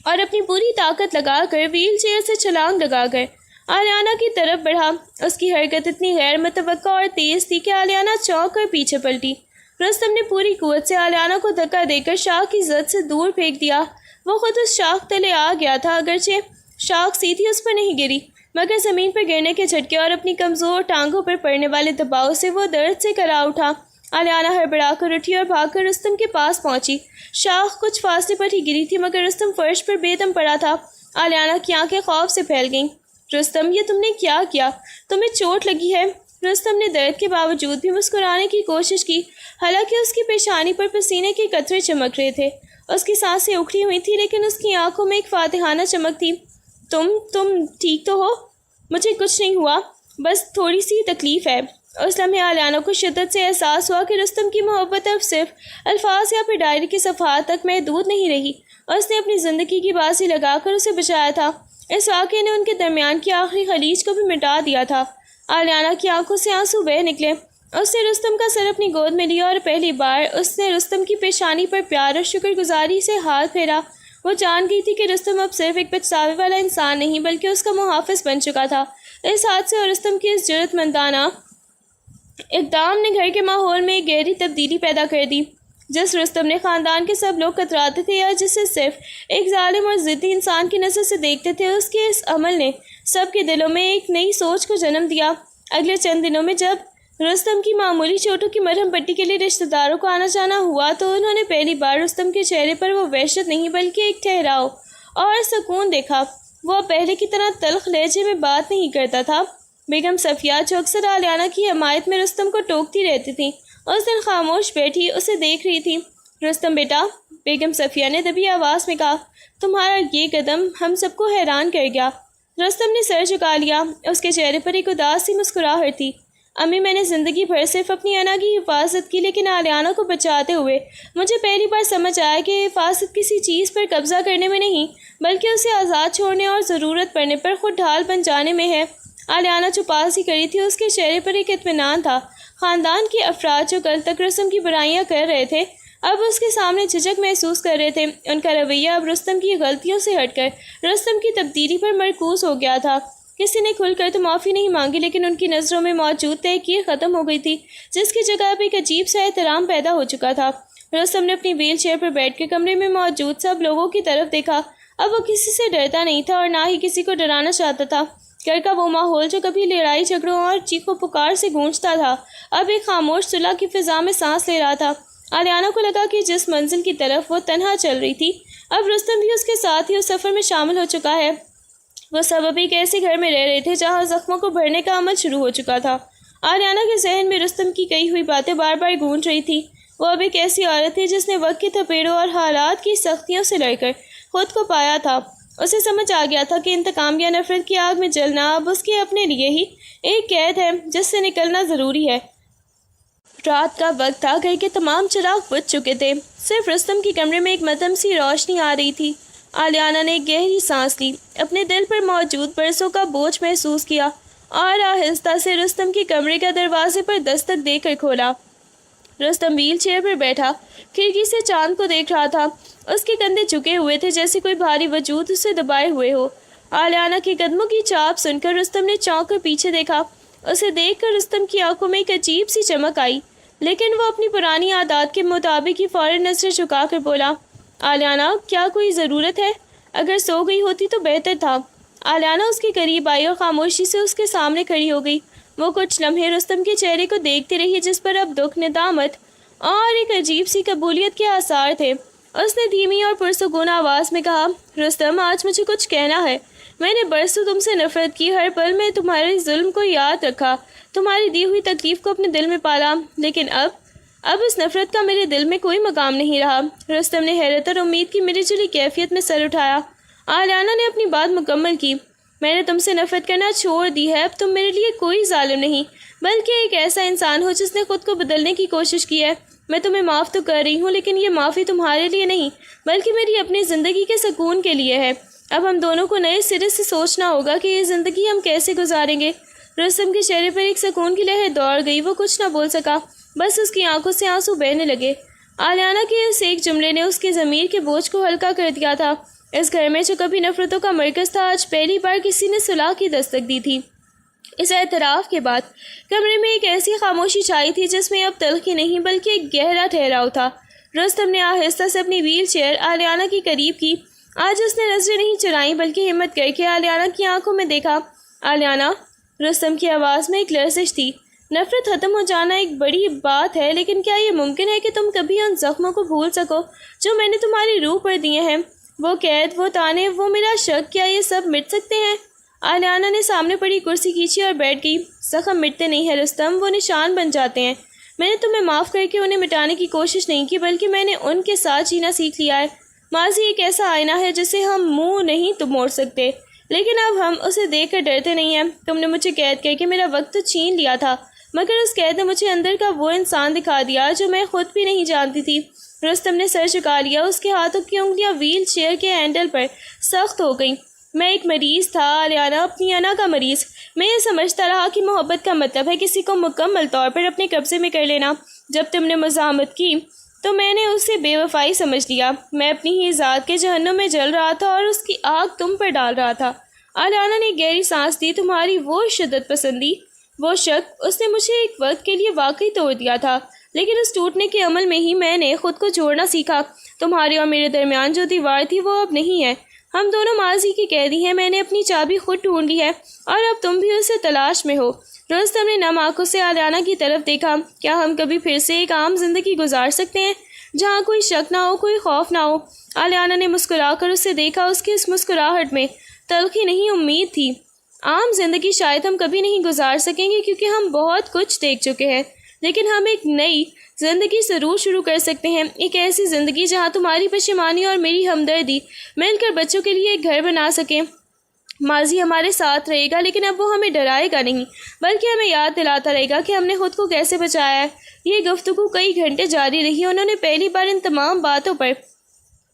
اور اپنی پوری طاقت لگا کر ویل چیئر سے چھلانگ لگا کر آلیانا کی طرف بڑھا۔ اس کی حرکت اتنی غیر متوقع اور تیز تھی کہ آلیانا چونک کر پیچھے پلٹی۔ رستم نے پوری قوت سے آلیانا کو دھکا دے کر شاخ کی زد سے دور پھینک دیا۔ وہ خود اس شاخ تلے آ گیا تھا، اگرچہ شاخ سیدھی اس پر نہیں گری مگر زمین پر گرنے کے جھٹکے اور اپنی کمزور ٹانگوں پر پڑنے والے دباؤ سے وہ درد سے کرا اٹھا۔ آلیانا ہڑبڑا کر اٹھی اور بھاگ کر رستم کے پاس پہنچی۔ شاخ کچھ فاصلے پر ہی گری تھی مگر رستم فرش پر بے دم پڑا تھا۔ آلیانا کی آنکھیں خوف سے پھیل گئیں۔ رستم، یہ تم نے کیا کیا؟ تمہیں چوٹ لگی ہے؟ رستم نے درد کے باوجود بھی مسکرانے کی کوشش کی، حالانکہ اس کی پیشانی پر پسینے کے قطرے چمک رہے تھے۔ اس کی سانسیں اکھڑی ہوئی تھیں لیکن اس کی آنکھوں میں ایک فاتحانہ چمک تھی۔ تم ٹھیک تو ہو؟ مجھے کچھ نہیں ہوا، بس تھوڑی سی تکلیف ہے۔ اس لمحے آلیانا کو شدت سے احساس ہوا کہ رستم کی محبت اب صرف الفاظ یا پھر ڈائری کے صفحات تک محدود نہیں رہی۔ اس نے اپنی زندگی کی بازی لگا کر اسے بچایا تھا۔ اس واقعے نے ان کے درمیان کی آخری خلیج کو بھی مٹا دیا تھا۔ آلیانا کی آنکھوں سے آنسو بہہ نکلے۔ اس نے رستم کا سر اپنی گود میں لیا اور پہلی بار اس نے رستم کی پیشانی پر پیار اور شکر گزاری سے ہاتھ پھیرا۔ وہ جان گئی تھی کہ رستم اب صرف ایک پچھتاوے والا انسان نہیں بلکہ اس کا محافظ بن چکا تھا۔ اس حادثے اور رستم کی اس جرأت مندانہ اقدام نے گھر کے ماحول میں ایک گہری تبدیلی پیدا کر دی۔ جس رستم نے خاندان کے سب لوگ کتراتے تھے یا جسے صرف ایک ظالم اور ضدی انسان کی نظر سے دیکھتے تھے، اس کے اس عمل نے سب کے دلوں میں ایک نئی سوچ کو جنم دیا۔ اگلے چند دنوں میں جب رستم کی معمولی چوٹوں کی مرہم پٹی کے لیے رشتہ داروں کو آنا جانا ہوا تو انہوں نے پہلی بار رستم کے چہرے پر وہ وحشت نہیں بلکہ ایک ٹھہراؤ اور سکون دیکھا۔ وہ پہلے کی طرح تلخ لہجے میں بات نہیں کرتا تھا۔ بیگم صفیہ جو اکثر آلیانا کی حمایت میں رستم کو ٹوکتی رہتی تھیں، اس دن خاموش بیٹھی اسے دیکھ رہی تھی۔ رستم بیٹا، بیگم صفیہ نے دبی آواز میں کہا، تمہارا یہ قدم ہم سب کو حیران کر گیا۔ رستم نے سر جھکا لیا، اس کے چہرے پر ایک اداس سی مسکراہٹ تھی۔ امی، میں نے زندگی بھر صرف اپنی انا کی حفاظت کی لیکن آلیانا کو بچاتے ہوئے مجھے پہلی بار سمجھ آیا کہ حفاظت کسی چیز پر قبضہ کرنے میں نہیں بلکہ اسے آزاد چھوڑنے اور ضرورت پڑنے پر خود ڈھال بن جانے میں ہے۔ آلیانا جو پاس ہی کری تھی، اس کے چہرے پر ایک اطمینان تھا۔ خاندان کے افراد جو کل تک رستم کی برائیاں کر رہے تھے اب اس کے سامنے جھجک محسوس کر رہے تھے۔ ان کا رویہ اب رستم کی غلطیوں سے ہٹ کر رستم کی تبدیلی پر مرکوز ہو گیا تھا۔ کسی نے کھل کر تو معافی نہیں مانگی لیکن ان کی نظروں میں موجود تحقیر ختم ہو گئی تھی، جس کی جگہ اب ایک عجیب سا احترام پیدا ہو چکا تھا۔ رستم نے اپنی ویل چیئر پر بیٹھ کے کمرے میں موجود سب لوگوں کی طرف دیکھا۔ اب وہ کسی سے ڈرتا نہیں تھا اور نہ ہی کسی کو ڈرانا چاہتا تھا۔ گھر کا وہ ماحول جو کبھی لڑائی جھگڑوں اور چیخو پکار سے گونجتا تھا اب ایک خاموش صلح کی فضا میں سانس لے رہا تھا۔ آلیانا کو لگا کہ جس منزل کی طرف وہ تنہا چل رہی تھی اب رستم بھی اس کے ساتھ ہی اس سفر میں شامل ہو چکا ہے۔ وہ سب ابھی ایک ایسے گھر میں رہ رہے تھے جہاں زخموں کو بھرنے کا عمل شروع ہو چکا تھا۔ آلیانا کے ذہن میں رستم کی کہی ہوئی باتیں بار بار گونج رہی تھی۔ وہ اب ایک ایسی عورت تھی جس نے وقت کے تھپیڑوں اور حالات کی سختیوں سے لڑ کر خود کو پایا تھا۔ اسے سمجھ آ گیا تھا کہ انتقام یا نفرت کی آگ میں جلنا اب اس کے اپنے لیے ہی ایک قید ہے جس سے نکلنا ضروری ہے۔ رات کا وقت تھا، گھر کے تمام چراغ بجھ چکے تھے، صرف رستم کے کمرے میں ایک مدھم سی روشنی آ رہی تھی۔ آلیانہ نے ایک گہری سانس لی، اپنے دل پر موجود برسوں کا بوجھ محسوس کیا اور آہستہ سے رستم کے کمرے کا دروازے پر دستک دے کر کھولا۔ رستم ویل چیئر پر بیٹھا کھڑکی سے چاند کو دیکھ رہا تھا، اس کے کندھے جھکے ہوئے تھے جیسے کوئی بھاری وجود اسے دبائے ہوئے ہو۔ آلیانہ کے قدموں کی چاپ سن کر رستم نے چونک کر پیچھے دیکھا، اسے دیکھ کر رستم کی آنکھوں میں ایک عجیب سی چمک آئی، لیکن وہ اپنی پرانی عادات کے مطابق ہی فوراً نظریں جھکا کر بولا، آلیانہ کیا کوئی ضرورت ہے؟ اگر سو گئی ہوتی تو بہتر تھا۔ آلیانہ اس کے قریب آئی اور خاموشی سے اس کے سامنے کھڑی ہو گئی۔ وہ کچھ لمحے رستم کے چہرے کو دیکھتی رہی جس پر اب دکھ، ندامت اور ایک عجیب سی قبولیت کے آثار تھے۔ اس نے دھیمی اور پرسکون آواز میں کہا، رستم آج مجھے کچھ کہنا ہے۔ میں نے برسوں تم سے نفرت کی، ہر پل میں تمہارے ظلم کو یاد رکھا، تمہاری دی ہوئی تکلیف کو اپنے دل میں پالا، لیکن اب اس نفرت کا میرے دل میں کوئی مقام نہیں رہا۔ رستم نے حیرت اور امید کی ملی جلی کیفیت میں سر اٹھایا۔ آلیانہ نے اپنی بات مکمل کی، میں نے تم سے نفرت کرنا چھوڑ دی ہے، اب تم میرے لیے کوئی ظالم نہیں بلکہ ایک ایسا انسان ہو جس نے خود کو بدلنے کی کوشش کی ہے۔ میں تمہیں معاف تو کر رہی ہوں، لیکن یہ معافی تمہارے لیے نہیں بلکہ میری اپنی زندگی کے سکون کے لیے ہے۔ اب ہم دونوں کو نئے سرے سے سوچنا ہوگا کہ یہ زندگی ہم کیسے گزاریں گے۔ رستم کے چہرے پر ایک سکون کی لہر دوڑ گئی، وہ کچھ نہ بول سکا، بس اس کی آنکھوں سے آنسو بہنے لگے۔ آلیانہ کے اس ایک جملے نے اس کے ضمیر کے بوجھ کو ہلکا کر دیا تھا۔ اس گھر میں جو کبھی نفرتوں کا مرکز تھا، آج پہلی بار کسی نے صلاح کی دستک دی تھی۔ اس اعتراف کے بعد کمرے میں ایک ایسی خاموشی چھائی تھی جس میں اب تلخی نہیں بلکہ ایک گہرا ٹھہراؤ تھا۔ رستم نے آہستہ سے اپنی ویل چیئر آلیانہ کی قریب کی۔ آج اس نے نظریں نہیں چرائیں بلکہ ہمت کر کے آلیانہ کی آنکھوں میں دیکھا۔ آلیانہ، رستم کی آواز میں ایک لرزش تھی، نفرت ختم ہو جانا ایک بڑی بات ہے، لیکن کیا یہ ممکن ہے کہ تم کبھی ان زخموں کو بھول سکو جو میں نے تمہاری روح پر دیے ہیں؟ وہ قید، وہ تانے، وہ میرا شک، کیا یہ سب مٹ سکتے ہیں؟ آلیانہ نے سامنے پڑی کرسی کھینچی اور بیٹھ گئی۔ زخم مٹتے نہیں ہیں رستم، وہ نشان بن جاتے ہیں۔ میں نے تمہیں معاف کر کے انہیں مٹانے کی کوشش نہیں کی بلکہ میں نے ان کے ساتھ جینا سیکھ لیا ہے۔ ماضی ایک ایسا آئینہ ہے جسے ہم منہ نہیں تو موڑ سکتے، لیکن اب ہم اسے دیکھ کر ڈرتے نہیں ہیں۔ تم نے مجھے قید کر کے میرا وقت تو چھین لیا تھا، مگر اس قید نے مجھے اندر کا وہ انسان دکھا دیا جو میں خود بھی نہیں جانتی تھی۔ رستم نے سر جھکا لیا، اس کے ہاتھوں کی انگلیاں ویل چیئر کے ہینڈل پر سخت ہو گئیں۔ میں ایک مریض تھا آلیانہ، اپنی انا کا مریض۔ میں یہ سمجھتا رہا کہ محبت کا مطلب ہے کسی کو مکمل طور پر اپنے قبضے میں کر لینا۔ جب تم نے مزاحمت کی تو میں نے اسے بے وفائی سمجھ لیا۔ میں اپنی ہی ذات کے جہنم میں جل رہا تھا اور اس کی آگ تم پر ڈال رہا تھا۔ آلیانہ نے گہری سانس دی، تمہاری وہ شدت پسندی، وہ شک، اس نے مجھے ایک وقت کے لیے واقعی توڑ دیا تھا، لیکن اس ٹوٹنے کے عمل میں ہی میں نے خود کو جوڑنا سیکھا۔ تمہارے اور میرے درمیان جو دیوار تھی وہ اب نہیں ہے، ہم دونوں ماضی کے قیدی ہیں۔ میں نے اپنی چابی خود ڈھونڈ لی ہے اور اب تم بھی اسے تلاش میں ہو۔ رستم نے نم آنکھوں سے آلیانہ کی طرف دیکھا، کیا ہم کبھی پھر سے ایک عام زندگی گزار سکتے ہیں جہاں کوئی شک نہ ہو، کوئی خوف نہ ہو؟ آلیانہ نے مسکرا کر اسے دیکھا، اس کی اس مسکراہٹ میں تلخی نہیں امید تھی۔ عام زندگی شاید ہم کبھی نہیں گزار سکیں گے کیونکہ ہم بہت کچھ دیکھ چکے ہیں، لیکن ہم ایک نئی زندگی ضرور شروع کر سکتے ہیں، ایک ایسی زندگی جہاں تمہاری پشیمانی اور میری ہمدردی مل کر بچوں کے لیے ایک گھر بنا سکیں۔ ماضی ہمارے ساتھ رہے گا لیکن اب وہ ہمیں ڈرائے گا نہیں بلکہ ہمیں یاد دلاتا رہے گا کہ ہم نے خود کو کیسے بچایا ہے۔ یہ گفتگو کئی گھنٹے جاری رہی۔ انہوں نے پہلی بار ان تمام باتوں پر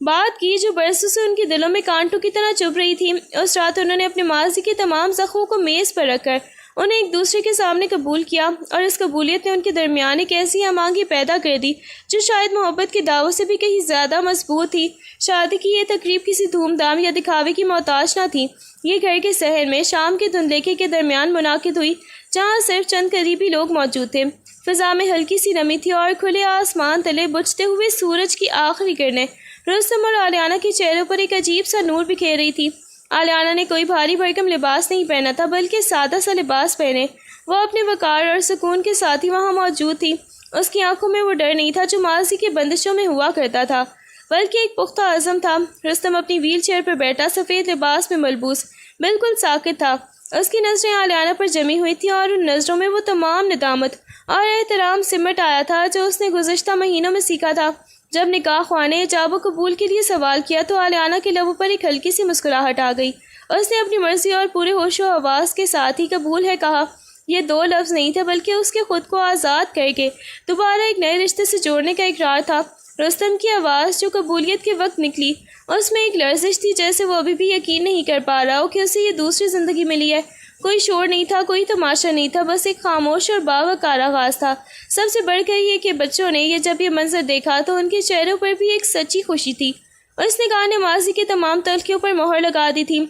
بات کی جو برسوں سے ان کے دلوں میں کانٹوں کی طرح چبھ رہی تھی۔ اس رات انہوں نے اپنے ماضی کے تمام زخموں کو میز پر رکھ کر انہیں ایک دوسرے کے سامنے قبول کیا، اور اس قبولیت نے ان کے درمیان ایک ایسی ہم آہنگی پیدا کر دی جو شاید محبت کے دعووں سے بھی کہیں زیادہ مضبوط تھی۔ شادی کی یہ تقریب کسی دھوم دھام یا دکھاوے کی محتاج نہ تھی۔ یہ گھر کے صحن میں شام کے دھندلیکے کے درمیان منعقد ہوئی، جہاں صرف چند قریبی لوگ موجود تھے۔ فضا میں ہلکی سی نمی تھی اور کھلے آسمان تلے بجھتے ہوئے سورج کی آخری کرنیں رستم اور آلیانہ کے چہروں پر ایک عجیب سا نور بکھیر رہی تھی۔ آلیانہ نے کوئی بھاری بھرکم لباس نہیں پہنا تھا بلکہ سادہ سا لباس پہنے وہ اپنے وقار اور سکون کے ساتھ ہی وہاں موجود تھی۔ اس کی آنکھوں میں وہ ڈر نہیں تھا جو ماضی کے بندشوں میں ہوا کرتا تھا، بلکہ ایک پختہ عزم تھا۔ رستم اپنی ویل چیئر پر بیٹھا، سفید لباس میں ملبوس، بالکل ساکت تھا۔ اس کی نظریں آلیانہ پر جمی ہوئی تھیں اور ان نظروں میں وہ تمام ندامت اور احترام سمٹ آیا تھا جو اس نے گزشتہ مہینوں میں سیکھا تھا۔ جب نکاح خوانے ایجاب و قبول کے لیے سوال کیا تو آلیانہ کے لبوں پر ایک ہلکی سی مسکراہٹ آ گئی۔ اس نے اپنی مرضی اور پورے ہوش و حواس کے ساتھ ہی قبول ہے کہا۔ یہ 2 لفظ نہیں تھے بلکہ اس کے خود کو آزاد کر کے دوبارہ ایک نئے رشتے سے جوڑنے کا اقرار تھا۔ رستم کی آواز جو قبولیت کے وقت نکلی اس میں ایک لرزش تھی، جیسے وہ ابھی بھی یقین نہیں کر پا رہا ہو کہ اسے یہ دوسری زندگی ملی ہے۔ کوئی شور نہیں تھا، کوئی تماشا نہیں تھا، بس ایک خاموش اور باوقار آغاز تھا۔ سب سے بڑھ کر یہ کہ بچوں نے جب یہ منظر دیکھا تو ان کے چہروں پر بھی ایک سچی خوشی تھی۔ اس نگاہ نے ماضی کی تمام تلخیوں پر مہر لگا دی تھی۔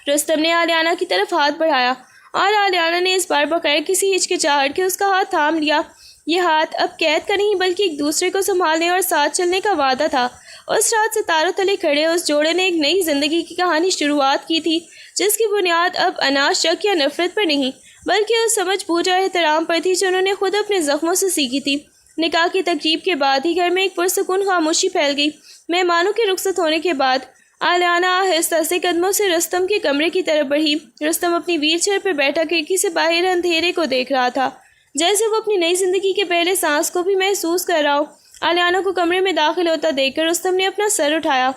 رستم نے آلیانہ کی طرف ہاتھ بڑھایا اور آلیانہ نے اس بار بغیر کسی ہچکچاہٹ کے اس کا ہاتھ تھام لیا۔ یہ ہاتھ اب قید کا نہیں بلکہ ایک دوسرے کو سنبھالنے اور ساتھ چلنے کا وعدہ تھا۔ اس رات ستاروں تلے کھڑے اس جوڑے نے ایک نئی زندگی کی کہانی شروعات کی تھی، جس کی بنیاد اب انا، شک یا نفرت پر نہیں بلکہ اس سمجھ بوجھ اور احترام پر تھی جو انہوں نے خود اپنے زخموں سے سیکھی تھی۔ نکاح کی تقریب کے بعد ہی گھر میں ایک پرسکون خاموشی پھیل گئی۔ مہمانوں کے رخصت ہونے کے بعد آلیانہ آہستہ سے قدموں سے رستم کے کمرے کی طرف بڑھی۔ رستم اپنی ویل چیئر پر بیٹھا کھڑکی سے باہر اندھیرے کو دیکھ رہا تھا، جیسے وہ اپنی نئی زندگی کے پہلے سانس کو بھی محسوس کر رہا ہو۔ آلیانہ کو کمرے میں داخل ہوتا دیکھ کر رستم نے اپنا سر اٹھایا۔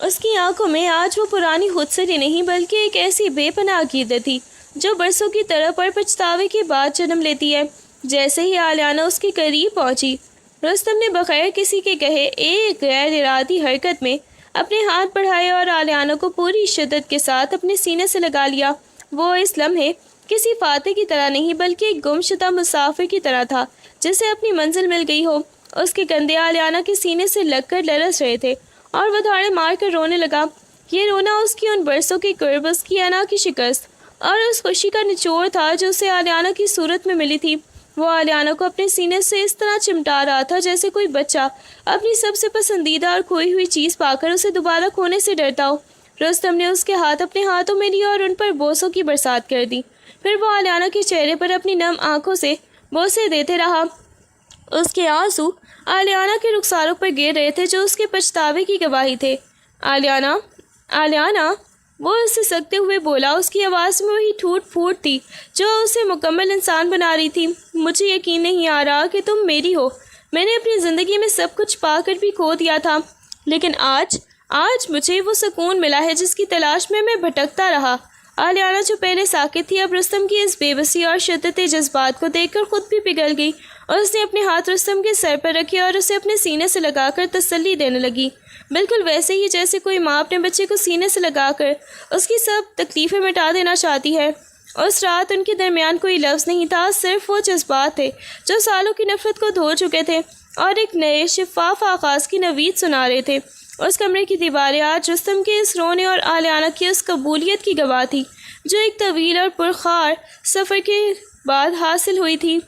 اس کی آنکھوں میں آج وہ پرانی خودسری نہیں بلکہ ایک ایسی بے پناہ عقیدت تھی جو برسوں کی طرف اور پچھتاوے کے بعد جنم لیتی ہے۔ جیسے ہی آلیانہ اس کے قریب پہنچی، رستم نے بغیر کسی کے کہے ایک غیر ارادی حرکت میں اپنے ہاتھ بڑھائے اور آلیانہ کو پوری شدت کے ساتھ اپنے سینے سے لگا لیا۔ وہ اس لمحے کسی فاتح کی طرح نہیں بلکہ ایک گمشدہ مسافر کی طرح تھا جسے اپنی منزل مل گئی ہو۔ اس کے کندھے آلیانہ کے سینے سے لگ کر لرز رہے تھے اور وہ دھاڑے مار کر رونے لگا۔ یہ رونا اس کی ان برسوں کے قرب، اس کی انا کی شکست اور اس خوشی کا نچوڑ تھا جو اسے آلیانہ کی صورت میں ملی تھی۔ وہ آلیانہ کو اپنے سینے سے اس طرح چمٹا رہا تھا جیسے کوئی بچہ اپنی سب سے پسندیدہ اور کھوئی ہوئی چیز پا کر اسے دوبارہ کھونے سے ڈرتا ہو۔ رستم نے اس کے ہاتھ اپنے ہاتھوں میں لیے اور ان پر بوسوں کی برسات کر دی۔ پھر وہ آلیانہ کے چہرے پر اپنی نم آنکھوں سے بوسے دیتے رہا۔ اس کے آنسو آلیانہ کے رخساروں پر گر رہے تھے جو اس کے پچھتاوے کی گواہی تھے۔ آلیانہ، آلیانہ، وہ اس سے سکتے ہوئے بولا۔ اس کی آواز میں وہی ٹوٹ پھوٹ تھی جو اسے مکمل انسان بنا رہی تھی۔ مجھے یقین نہیں آ رہا کہ تم میری ہو۔ میں نے اپنی زندگی میں سب کچھ پا کر بھی کھو دیا تھا، لیکن آج مجھے وہ سکون ملا ہے جس کی تلاش میں بھٹکتا رہا۔ آلیانہ جو پہلے ساکت تھی اب رستم کی اس بے بسی اور شدت جذبات کو دیکھ کر خود بھی پگھل گئی اور اس نے اپنے ہاتھ رستم کے سر پر رکھے اور اسے اپنے سینے سے لگا کر تسلی دینے لگی، بالکل ویسے ہی جیسے کوئی ماں اپنے بچے کو سینے سے لگا کر اس کی سب تکلیفیں مٹا دینا چاہتی ہے۔ اس رات ان کے درمیان کوئی لفظ نہیں تھا، صرف وہ جذبات تھے جو سالوں کی نفرت کو دھو چکے تھے اور ایک نئے شفاف آغاز کی نوید سنا رہے تھے۔ اس کمرے کی دیواریں آج رستم کے اس رونے اور آلیانہ کی اس قبولیت کی گواہ تھی جو ایک طویل اور پرخار سفر کے بعد حاصل ہوئی تھی۔